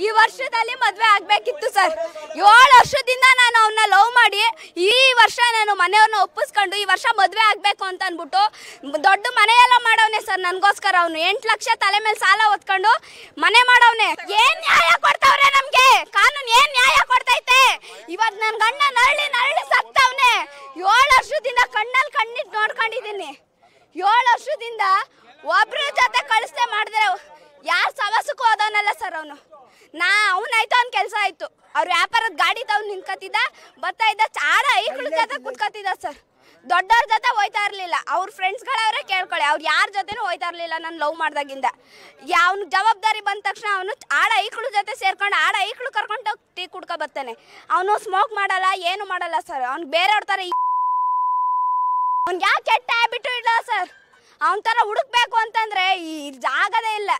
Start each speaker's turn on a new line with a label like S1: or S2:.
S1: ಈ ವರ್ಷದಲ್ಲಿ ಮದುವೆ ಆಗಬೇಕಿತ್ತು ಸರ್. 7 ವರ್ಷದಿಂದ ನಾನು ಅವನ್ನ ಲವ್ ಮಾಡಿ ಈ ವರ್ಷ ನಾನು ಮನೆಯವ್ರನ್ನ ಒಪ್ಪಿಸ್ಕೊಂಡು ಈ ವರ್ಷ ಮದುವೆ ಆಗಬೇಕು ಅಂತ ಅಂದ್ಬಿಟ್ಟು ದೊಡ್ಡ ಮನೆಯೆಲ್ಲ ಮಾಡವನೆ ಸರ್. ನನಗೋಸ್ಕರ ಅವನು 8 ಲಕ್ಷ ತಲೆ ಮೇಲೆ ಸಾಲ ಹೊತ್ಕೊಂಡು ಮನೆ ಮಾಡವನೆ. ಏನ್ ನ್ಯಾಯ ಕೊಡ್ತಾವ್ರೆ ನಮ್ಗೆ? ಕಾನೂನು ಏನ್ ನ್ಯಾಯ ಕೊಡ್ತೈತೆ? ಇವತ್ತು ನನ್ನ ಗಂಡ ನರಳಿ ಸತ್ತವನೆ. 7 ವರ್ಷದಿಂದ ಕಣ್ಣಲ್ಲಿ ಕಣ್ಣಿಟ್ಟು ನೋಡ್ಕೊಂಡಿದ್ದೀನಿ. 7 ವರ್ಷದಿಂದ ಒಬ್ರ ಜೊತೆ ಕಳಿಸ್ದೆ ಮಾಡಿದ್ರೆ ಯಾರು ಸವಸಕ್ಕೂ ಹೋದವನಲ್ಲ ಸರ್ ಅವನು. ಅವನಾಯ್ತು ಅವ್ನ ಕೆಲಸ ಆಯ್ತು. ಅವ್ರ ವ್ಯಾಪಾರದ ಗಾಡಿ ತಗೊಂಡು ನಿಂತ್ಕತ್ತಿದ್ದ, ಬರ್ತಾ ಇದ್ದ, ಚಾಡ ಐಕ್ಳ ಜೊತೆ ಕುತ್ಕತ್ತಿದ್ದ ಸರ್. ದೊಡ್ಡವ್ರ ಜೊತೆ ಹೋಯ್ತಾ ಇರಲಿಲ್ಲ. ಅವ್ರ ಫ್ರೆಂಡ್ಸ್ಗಳವ್ರೆ ಕೇಳ್ಕೊಳ್ಳಿ, ಅವ್ರು ಯಾರ ಜೊತೆನೂ ಹೋಯ್ತಾ ಇರಲಿಲ್ಲ ನಾನು ಲವ್ ಮಾಡ್ದಾಗಿಂದ. ಅವ್ನ ಜವಾಬ್ದಾರಿ ಬಂದ ತಕ್ಷಣ ಅವನು ಆಡ ಐಕ್ಳು ಜೊತೆ ಸೇರ್ಕೊಂಡು ಆಡ ಐಕ್ಳು ಕರ್ಕೊಂಡು ಟೀ ಕುಡ್ಕೊ ಬರ್ತಾನೆ. ಅವನು ಸ್ಮೋಕ್ ಮಾಡಲ್ಲ, ಏನು ಮಾಡಲ್ಲ ಸರ್. ಅವ್ನು ಬೇರೆಯವ್ರ ಥರ ಅವ್ನಿಗೆ ಯಾವ ಕೆಟ್ಟ ಹ್ಯಾಬಿಟು ಇಲ್ಲ ಸರ್. ಅವನ ಥರ ಹುಡುಕ್ಬೇಕು ಅಂತಂದ್ರೆ ಈ ಜಾಗದೇ ಇಲ್ಲ.